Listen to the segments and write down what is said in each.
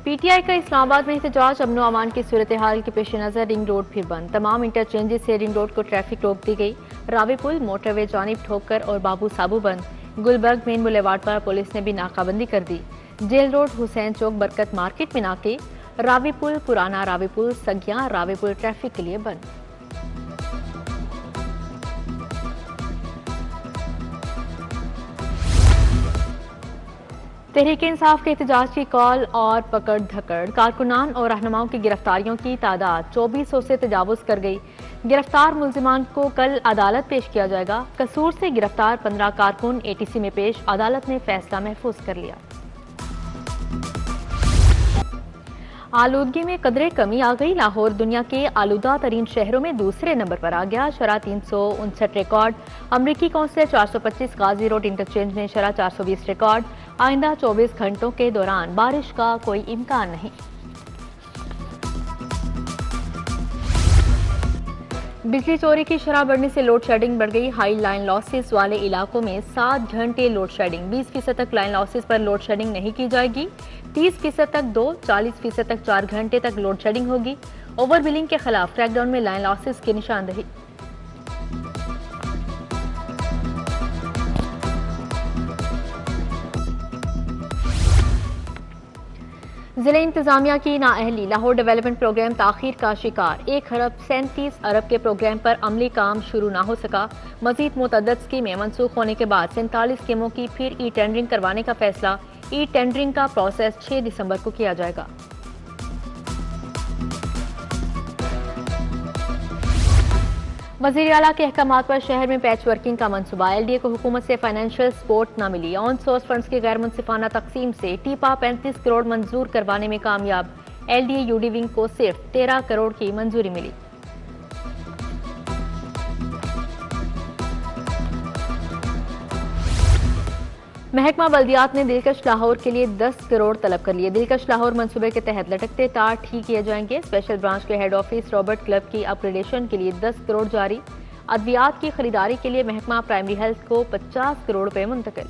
PTI का इस्लामाबाद में एहतजाज। अमन व अमान की सूरत हाल के पेश नज़र रिंग रोड फिर बंद। तमाम इंटरचेंजेस से रिंग रोड को ट्रैफिक रोक दी गई। रावी पुल, मोटरवे जानिब ठोकर और बाबू साबू बंद। गुलबर्ग मेन बुलेवार्ड पर पुलिस ने भी नाकाबंदी कर दी। जेल रोड, हुसैन चौक, बरकत मार्केट में नाके। रावी पुल, पुराना रावी पुल, सगिया रावी पुल ट्रैफिक के लिए बंद। तहरीक इंसाफ के एहतजाज की कॉल और पकड़ धकड़। कारकुनान और रहनुमाओं की गिरफ्तारियों की तादाद 2400 से तजावुज कर गई। गिरफ्तार मुल्जिमान को कल अदालत पेश किया जाएगा। कसूर से गिरफ्तार 15 कारकुन एटीसी में पेश। अदालत ने फैसला महफूज कर लिया। आलूदगी में कदरे कमी आ गई। लाहौर दुनिया के आलूदा तरीन शहरों में दूसरे नंबर पर आ गया। शरह 359 रिकॉर्ड। अमरीकी कौंसलर 425 गाजी रोड इंटरचेंज में शरह 420 रिकॉर्ड। आइंदा 24 घंटों के दौरान बारिश का कोई इम्कान नहीं। बिजली चोरी की शरह बढ़ने से लोड शेडिंग बढ़ गई। हाई लाइन लॉसेस वाले इलाकों में 7 घंटे लोड शेडिंग। 20% तक लाइन लॉसेस पर लोड शेडिंग नहीं की जाएगी। 30% तक 2, 40% तक 4 घंटे तक लोड शेडिंग होगी। ओवर बिलिंग के खिलाफ क्रैकडाउन में लाइन लॉसेस की निशानदेही। जिले इंतजामिया की नाअहली। लाहौर डेवलपमेंट प्रोग्राम ताखीर का शिकार। 1 अरब 37 अरब के प्रोग्राम पर अमली काम शुरू ना हो सका। मजीद मुतअद्दिद स्कीमें मनसूख होने के बाद 47 स्कीमों की फिर ई टेंडरिंग करवाने का फैसला। ई टेंडरिंग का प्रोसेस 6 दिसंबर को किया जाएगा। वज़ीर आला के अहकामात पर शहर में पैच वर्किंग का मंसूबा। एलडीए को हुकूमत से फाइनेंशियल सपोर्ट न मिली। ऑन सोर्स फंड्स की गैर मुनसिफाना तकसीम से टीपा 35 करोड़ मंजूर करवाने में कामयाब। एलडीए यूडी विंग को सिर्फ 13 करोड़ की मंजूरी मिली। महकमा बल्दियात ने दिलकश लाहौर के लिए 10 करोड़ तलब कर लिए। दिलकश लाहौर मंसूबे के तहत लटकते तार ठीक किए जाएंगे। स्पेशल ब्रांच के हेड ऑफिस रॉबर्ट क्लब की अपग्रेडेशन के लिए 10 करोड़ जारी। अद्वियात की खरीदारी के लिए महकमा प्राइमरी हेल्थ को 50 करोड़ रुपए मुंतकिल।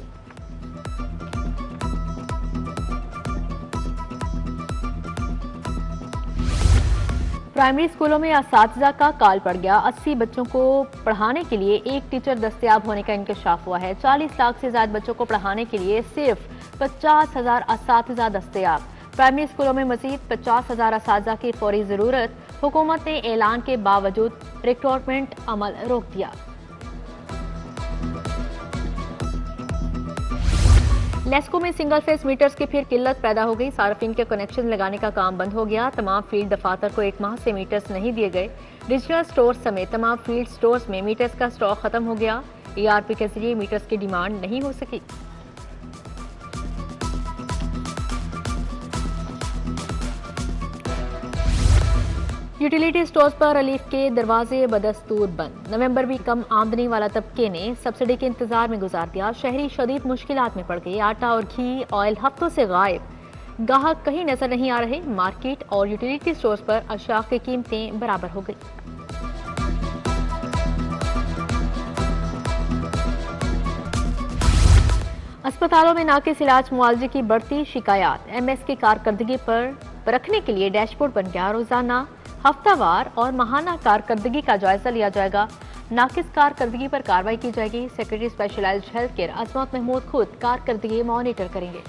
प्राइमरी स्कूलों में असातिज़ा का काल पड़ गया। 80 बच्चों को पढ़ाने के लिए एक टीचर दस्तयाब होने का इंकशाफ हुआ है। 40 लाख से ज्यादा बच्चों को पढ़ाने के लिए सिर्फ 50,000 असातिज़ा दस्तयाब। प्राइमरी स्कूलों में मजीद 50,000 असातिज़ा की फौरी जरूरत। हुकूमत ने ऐलान के बावजूद रिक्रूटमेंट अमल रोक दिया। लेस्को में सिंगल फेस मीटर्स की फिर किल्लत पैदा हो गई। सार्फिन के कनेक्शन लगाने का काम बंद हो गया। तमाम फील्ड दफातर को 1 माह से मीटर्स नहीं दिए गए। रीजनल स्टोर समेत तमाम फील्ड स्टोर्स में मीटर्स का स्टॉक खत्म हो गया। ईआरपी के जरिए मीटर्स की डिमांड नहीं हो सकी। यूटिलिटी स्टोर्स पर रिलीफ के दरवाजे बदस्तूर बंद। नवंबर भी कम आमदनी वाला तबके ने सब्सिडी के इंतजार में गुजार दिया। शहरी शदीद मुश्किलात में पड़ गए। आटा और घी, ऑयल हफ्तों से गायब। गाहक कहीं नजर नहीं आ रहे। मार्केट और यूटिलिटी स्टोर्स पर अशिया की कीमतें बराबर हो गई। अस्पतालों में नाकिस इलाज मुआवजे की बढ़ती शिकायत। एमएस की कारकर्दगी पर परखने के लिए डैशबोर्ड बन गया। रोजाना, हफ्तावार और माहाना कारकर्दगी का जायजा लिया जाएगा। नाकिस कारकर्दगी पर कार्रवाई की जाएगी। सेक्रेटरी स्पेशलाइज्ड हेल्थ केयर अजमत महमूद खुद कारकर्दगी मॉनिटर करेंगे।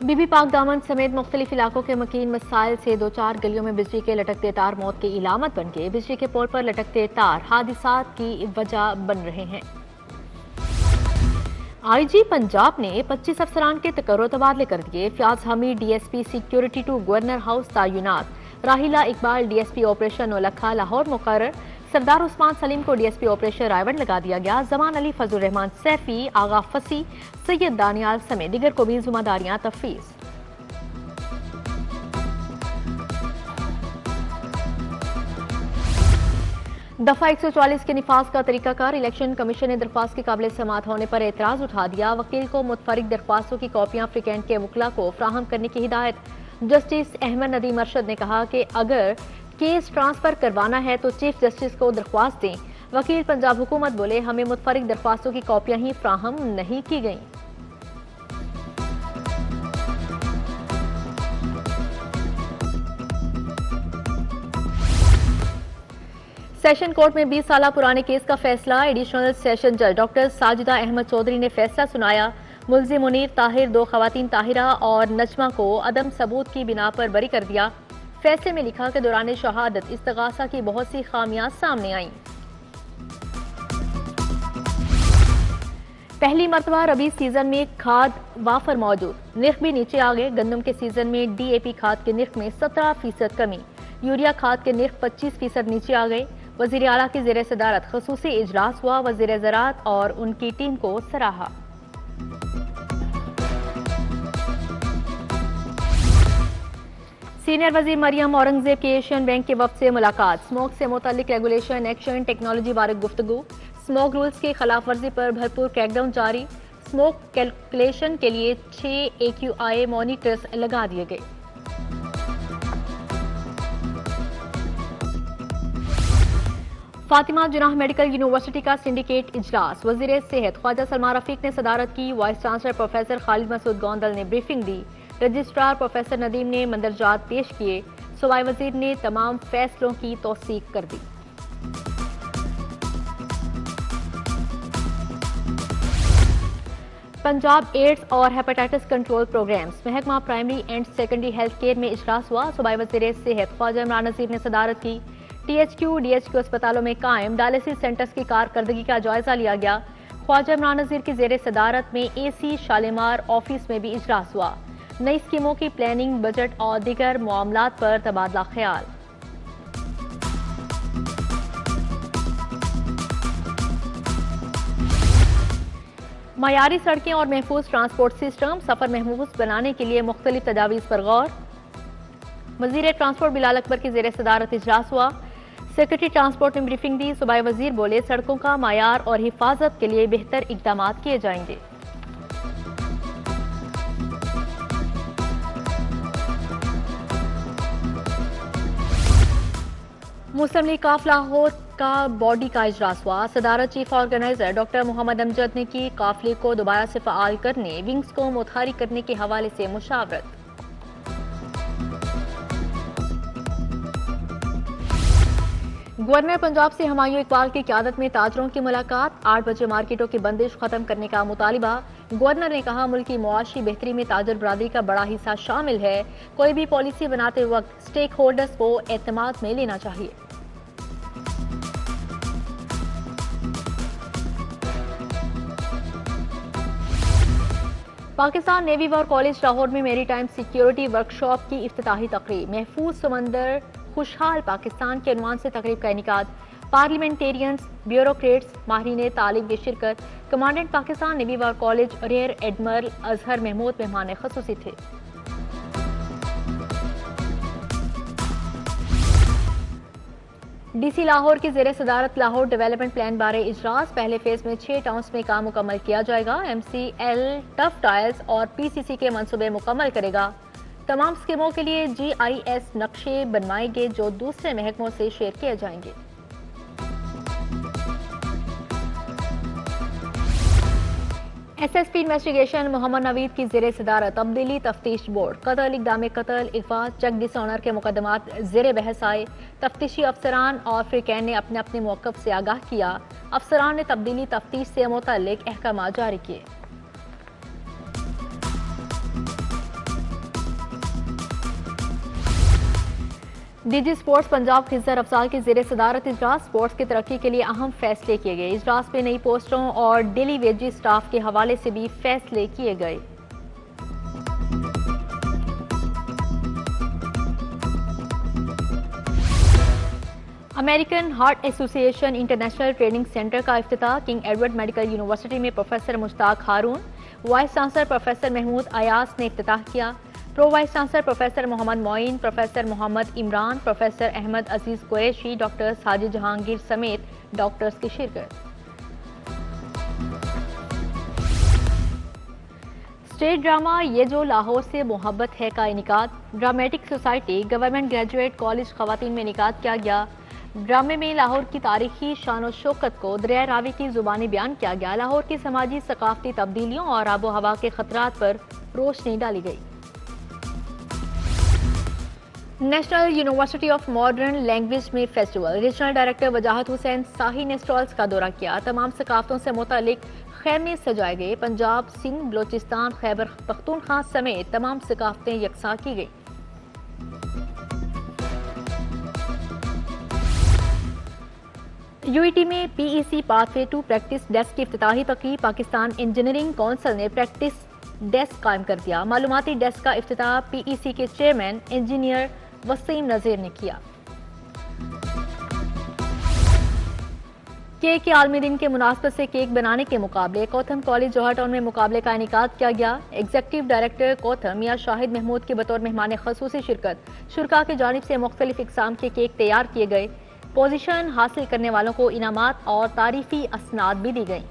बीबी पाक दामन समेत मुख्तलिफ इलाकों के मकीन मसाइल से 2-4 गलियों में बिजली के लटकते तार मौत की इलामत बन गए। बिजली के पोल पर लटकते तार हादिसात की वजह बन रहे हैं। आईजी पंजाब ने 25 अफसरान के तकर्रो तबादले कर दिए। Fayyaz Hameed DSP security to governor house तैनात। राहिला इकबाल डीएसपी ऑपरेशन नौलखा लाहौर मुकर्रर। सरदार उस्मान सलीम को डीएसपी ऑपरेशन रायवंड लगा दिया गया। जमान अली, फजल रहमान सैफी, आगा फसी, सैयद दानियाल समेत दीगर को भी जिम्मेदारियां तफवीज। दफा 144 के निफाज का तरीकाकार। इलेक्शन कमीशन ने दरख्वास्त के काबिल समात होने पर एतराज उठा दिया। वकील को मुतफरिक दरख्वास्तों की कॉपियां फ्रीकेंट के वकला को फ्राहम करने की हिदायत। जस्टिस अहमद नदीम अरशद ने कहा कि अगर केस ट्रांसफर करवाना है तो चीफ जस्टिस को दरख्वास्त दें। वकील पंजाब हुकूमत बोले, हमें मुतफरिक दरख्वास्तों की कॉपियां ही फ्राहम नहीं की गई। सेशन कोर्ट में 20 साल पुराने केस का फैसला। एडिशनल सेशन जज डॉक्टर साजिदा अहमद चौधरी ने फैसला सुनाया। मुल्जिम मुनीर ताहिर, 2 खवातीन ताहिरा और नजमा को अदम सबूत की बिना पर बरी कर दिया। फैसले में लिखा कि दौरान शहादत इस्तगासा की बहुत सी खामियां सामने आईं। पहली मरतबा रबी सीजन में खाद वाफर मौजूद, निर्ख भी नीचे आ गए। गंदम के सीजन में DAP खाद के निर्ख में 17% कमी, यूरिया खाद के निर्ख 25% नीचे आ गए। वजीर आला की ज़ेर सदारत खसूसी इजलास हुआ। वजीर ज़राअत और उनकी टीम को सराहा। सीनियर वजीर मरियम औरंगजेब की एशियन बैंक के वफ्द से मुलाकात। स्मोक से मुतल्लिक रेगुलेशन, एक्शन, टेक्नोलॉजी बारे गुफ्तगू। स्मोक रूल्स की खिलाफ वर्जी पर भरपूर क्रैकडाउन जारी। स्मोक कैलकुलेशन के लिए 6 AQI मॉनिटर्स लगा दिए गए। फातिमा जुनाह मेडिकल यूनिवर्सिटी का सिंडिकेट इजलास। वजीर सेहत ख्वाजा सलमान रफीक ने सदारत की। Vice chancellor professor Khalid Masood Gondal ने ब्रीफिंग दी। रजिस्ट्रार प्रोफेसर नदीम ने मंदरजात पेश किए। सूबाई वजीर ने तमाम फैसलों की तौसीक कर दी। पंजाब एड्स और हेपेटाइटिस कंट्रोल प्रोग्राम्स महकमा primary and secondary health care में इजलास हुआ। सूबाई वजीर सेहत ख्वाजा इमरान नज़ीर ने सदारत की। THQ DHQ अस्पतालों में कायम डायलिसिस सेंटर्स की कारकर्दगी का जायजा लिया गया। ख्वाजा इमरान नज़ीर की ज़ेर सदारत में AC शालीमार ऑफिस में भी इजलास हुआ। नई स्कीमों की प्लानिंग, बजट और दीगर मामलात पर तबादला ख्याल। मयारी सड़कें और महफूज ट्रांसपोर्ट सिस्टम, सफर महफूज बनाने के लिए मुख्तलिफ तजावीज़ पर गौर। वजीर ट्रांसपोर्ट बिलाल अकबर की ज़ेर सदारत इजलास हुआ। सेक्रेटरी ट्रांसपोर्ट ने ब्रीफिंग दी। सूबाई वजीर बोले, सड़कों का मायार और हिफाजत के लिए बेहतर इकदाम किए जाएंगे। मुस्लिम लीग काफ लाहौर का बॉडी का इजलास हुआ। सदारत chief organiser doctor Muhammad Amjad ने की। काफिले को दोबारा से फ़आल करने, विंग्स को मुतहरिक करने के हवाले से मुशावरत। गवर्नर पंजाब से हुमायूं इकबाल की क़यादत में ताजरों की मुलाकात। 8 बजे मार्केटों की बंदिश खत्म करने का मुतालिबा। गवर्नर ने कहा, मुल्क की मुआशी बेहतरी में ताजर बरादरी का बड़ा हिस्सा शामिल है। कोई भी पॉलिसी बनाते वक्त स्टेक होल्डर्स को एतमाद में लेना चाहिए। Pakistan Navy War college Lahore में मेरी टाइम सिक्योरिटी वर्कशॉप की इफ्तिताही तकरीब। महफूज समंदर खुशहाल पाकिस्तान के उन्वान से तकरीब का इनेकाद। पार्लियामेंटेरियंस, ब्यूरोक्रेट्स, माहिरीन तालीम की शिरकत। Commandant Pakistan Navy War College rear admiral Azhar Mahmood मेहमान खसूसी थे। DC लाहौर की ज़ेर सदारत लाहौर डेवलपमेंट प्लान बारे इजलास। पहले फेज में 6 टाउन्स में काम मुकम्मल किया जाएगा। MCL टफ टाइल्स और PCC के मंसूबे मुकम्मल करेगा। तमाम स्कीमों के लिए GIS नक्शे बनवाएंगे जो दूसरे महकमों से शेयर किए जाएंगे। SSP इन्वेस्टिगेशन मोहम्मद नवीद की ज़ेर सदारत तब्दीली तफ्तीश बोर्ड। कत्ल, इक़दाम कत्ल, अगवा, चेक डिसऑनर के मुकदमात ज़ेर बहस आए। तफ्तीशी अफसरान और फ्रीकैन ने अपने अपने मौक़िफ़ से आगाह किया। अफसरान ने तब्दीली तफ्तीश से मुतल्लिक़ अहकाम जारी किए। DG स्पोर्ट्स पंजाब खिज़र अफजाल की ज़ेर सदारत इजलास। स्पोर्ट्स की तरक्की के लिए अहम फैसले किए गए। इजलास में नई पोस्टों और डेली वेजेस स्टाफ के हवाले से भी फैसले किए गए। American heart association international training centre का इफ्तिताह। किंग एडवर्ड मेडिकल यूनिवर्सिटी में professor Mushtaq Haroon, vice chancellor professor Mahmood Ayaz ने इफ्तिताह किया। Pro vice chancellor professor Mohammad Moin, professor Mohammad Imran, professor Ahmed Aziz Qureshi, doctor Sajid Jahangir समेत डॉक्टर्स की शिरकत। स्टेज ड्रामा ये जो लाहौर से मोहब्बत है का इनेकाद। Dramatic society government graduate college खवातीन में इनेकाद किया गया। ड्रामे में लाहौर की तारीखी शान और शौकत को दरिया रावी की जुबानी बयान किया गया। लाहौर की समाजी सकाफती तब्दीलियों और आबो हवा के खतरात पर रोशनी डाली गई। National university of modern language में फेस्टिवल, रीजनल डायरेक्टर वजाहत हुसैन शाही ने स्टॉल्स का दौरा किया। तमाम सकाफतों से मुतालिक खैमे सजाए गए। पंजाब, सिंध, बलोचिस्तान, खैबर पख्तूनख्वा समेत तमाम सकाफतें यकसा की गई। यूईटी में PEC pathway to practice desk की इफ्तिताही तकरीब। पाकिस्तान इंजीनियरिंग काउंसिल ने प्रैक्टिस डेस्क कायम कर दिया। मालूमाती डेस्क का इफ्तिताह पीईसी के चेयरमैन इंजीनियर वसीम नजीर ने किया। केक के आलमी दिन के मुनासबत से केक बनाने के मुकाबले कोथम कॉलेज जौहर टाउन में मुकाबले का इनेकाद किया गया। एग्जीक्यूटिव डायरेक्टर कोथम मियां शाहिद महमूद की बतौर मेहमान खसूसी शिरकत। शुरा की जानिब से मुख्तलिफ इकसाम के केक तैयार किए गए। पोजीशन हासिल करने वालों को इनामात और तारीफी असनाद भी दी गई।